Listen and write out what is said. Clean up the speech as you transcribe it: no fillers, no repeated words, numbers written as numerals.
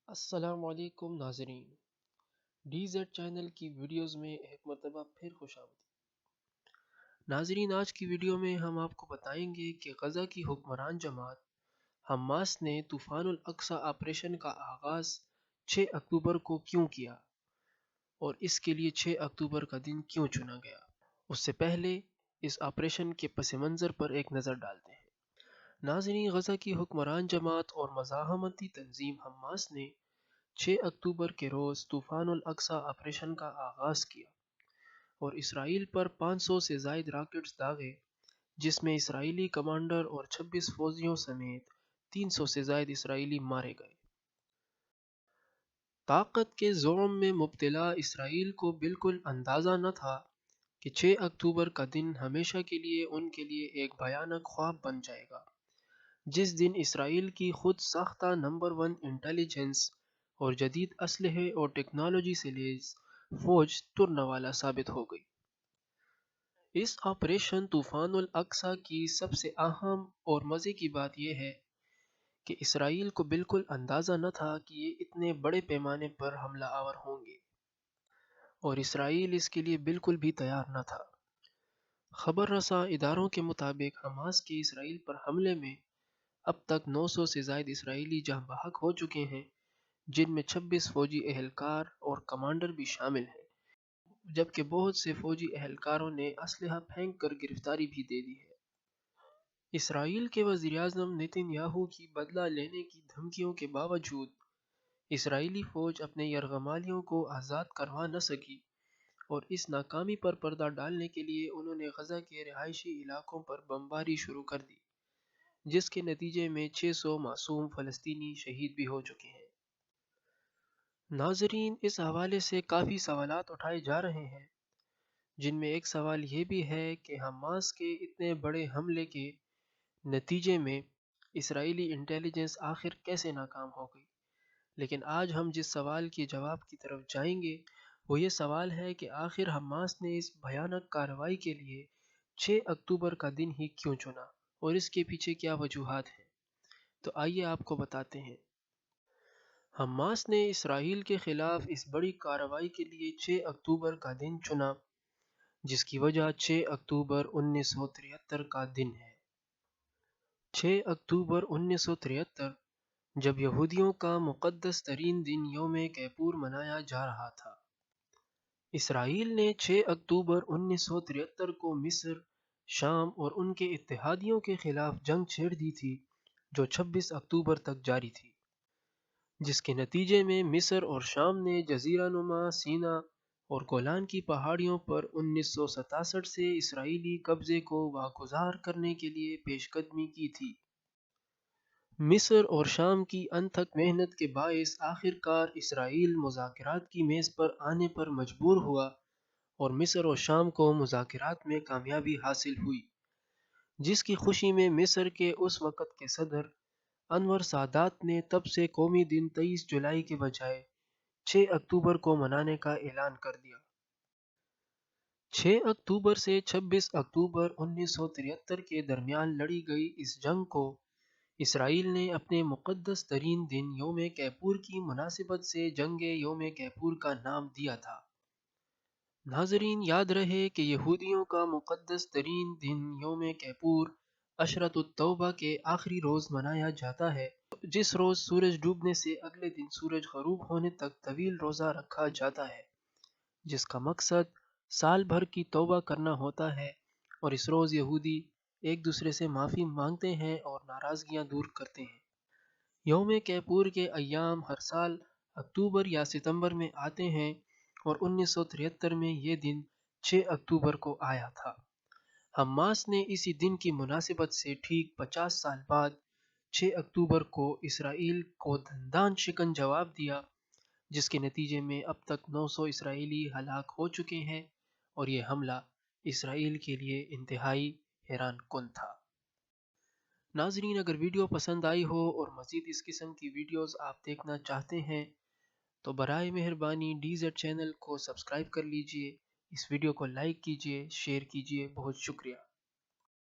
السلام علیکم ناظرین، ڈی زیڈ چینل کی ویڈیوز میں ایک مرتبہ پھر خوش آمدید۔ ناظرین، آج کی ویڈیو میں ہم آپ کو بتائیں گے کہ غزہ کی حکمران جماعت حماس نے طوفان الاقصی آپریشن کا آغاز 6 اکتوبر کو کیوں کیا اور اس کے لیے 6 اکتوبر کا دن کیوں چنا گیا۔ اس سے پہلے اس آپریشن کے پس منظر پر ایک نظر ڈالتے ہیں۔ ناظرین، غزہ کی حکمران جماعت اور مزاحمتی تنظیم حماس نے 6 اکتوبر کے روز طوفان الاقصی آپریشن کا آغاز کیا اور اسرائیل پر 500 سے زائد راکٹس داغے، جس میں اسرائیلی کمانڈر اور 26 فوجیوں سمیت 300 سے زائد اسرائیلی مارے گئے۔ طاقت کے زوم میں مبتلا اسرائیل کو بالکل اندازہ نہ تھا کہ 6 اکتوبر کا دن ہمیشہ کے لیے ان کے لیے ایک بھیانک خواب بن جائے گا، جس دن اسرائیل کی خود ساختہ نمبر 1 انٹیلیجنس اور جدید اسلحے اور ٹیکنالوجی سے لیس فوج ترنوالا ثابت ہو گئی۔ اس آپریشن طوفان الاقصی کی سب سے اہم اور مزے کی بات یہ ہے کہ اسرائیل کو بالکل اندازہ نہ تھا کہ یہ اتنے بڑے پیمانے پر حملہ آور ہوں گے، اور اسرائیل اس کے لیے بالکل بھی تیار نہ تھا۔ خبر رساں اداروں کے مطابق حماس کے اسرائیل پر حملے میں اب تک 900 سے زائد اسرائیلی جاں بحق ہو چکے ہیں، جن میں 26 فوجی اہلکار اور کمانڈر بھی شامل ہیں، جبکہ بہت سے فوجی اہلکاروں نے اسلحہ پھینک کر گرفتاری بھی دے دی ہے۔ اسرائیل کے وزیر اعظم نیتن یاہو کی بدلہ لینے کی دھمکیوں کے باوجود اسرائیلی فوج اپنے یرغمالیوں کو آزاد کروا نہ سکی، اور اس ناکامی پر پردہ ڈالنے کے لیے انہوں نے غزہ کے رہائشی علاقوں پر بمباری شروع کر دی، جس کے نتیجے میں 600 معصوم فلسطینی شہید بھی ہو چکے ہیں۔ ناظرین، اس حوالے سے کافی سوالات اٹھائے جا رہے ہیں، جن میں ایک سوال یہ بھی ہے کہ حماس کے اتنے بڑے حملے کے نتیجے میں اسرائیلی انٹیلیجنس آخر کیسے ناکام ہو گئی۔ لیکن آج ہم جس سوال کے جواب کی طرف جائیں گے وہ یہ سوال ہے کہ آخر حماس نے اس بھیانک کارروائی کے لیے 6 اکتوبر کا دن ہی کیوں چنا اور اس کے پیچھے کیا وجوہات ہیں۔ تو آئیے آپ کو بتاتے ہیں۔ حماس نے اسرائیل کے خلاف اس بڑی کارروائی کے لیے 6 اکتوبر کا دن چنا، جس کی وجہ 6 اکتوبر 1973 کا دن ہے۔ 6 اکتوبر 1973 جب یہودیوں کا مقدس ترین دن یوم کیپور منایا جا رہا تھا۔ اسرائیل نے 6 اکتوبر 1973 کو مصر، شام اور ان کے اتحادیوں کے خلاف جنگ چھیڑ دی تھی، جو 26 اکتوبر تک جاری تھی، جس کے نتیجے میں مصر اور شام نے جزیرہ نما سینا اور گولان کی پہاڑیوں پر 1967 سے اسرائیلی قبضے کو واگزار کرنے کے لیے پیش قدمی کی تھی۔ مصر اور شام کی انتھک محنت کے باعث آخر کار اسرائیل مذاکرات کی میز پر آنے پر مجبور ہوا اور مصر اور شام کو مذاکرات میں کامیابی حاصل ہوئی، جس کی خوشی میں مصر کے اس وقت کے صدر انور سادات نے تب سے قومی دن 23 جولائی کے بجائے 6 اکتوبر کو منانے کا اعلان کر دیا۔ 6 اکتوبر سے 26 اکتوبر 1973 کے درمیان لڑی گئی اس جنگ کو اسرائیل نے اپنے مقدس ترین دن یوم کیپور کی مناسبت سے جنگ یوم کیپور کا نام دیا تھا۔ ناظرین، یاد رہے کہ یہودیوں کا مقدس ترین دن یوم کیپور عشرۃ التوبہ کے آخری روز منایا جاتا ہے، جس روز سورج ڈوبنے سے اگلے دن سورج غروب ہونے تک طویل روزہ رکھا جاتا ہے، جس کا مقصد سال بھر کی توبہ کرنا ہوتا ہے، اور اس روز یہودی ایک دوسرے سے معافی مانگتے ہیں اور ناراضگیاں دور کرتے ہیں۔ یوم کیپور کے ایام ہر سال اکتوبر یا ستمبر میں آتے ہیں، اور 1973 میں یہ دن 6 اکتوبر کو آیا تھا۔ حماس نے اسی دن کی مناسبت سے ٹھیک 50 سال بعد 6 اکتوبر کو اسرائیل کو دندان شکن جواب دیا، جس کے نتیجے میں اب تک 900 اسرائیلی ہلاک ہو چکے ہیں، اور یہ حملہ اسرائیل کے لیے انتہائی حیران کن تھا۔ ناظرین، اگر ویڈیو پسند آئی ہو اور مزید اس قسم کی ویڈیوز آپ دیکھنا چاہتے ہیں تو برائے مہربانی ڈی زیڈ چینل کو سبسکرائب کر لیجئے، اس ویڈیو کو لائک کیجئے، شیئر کیجئے۔ بہت شکریہ۔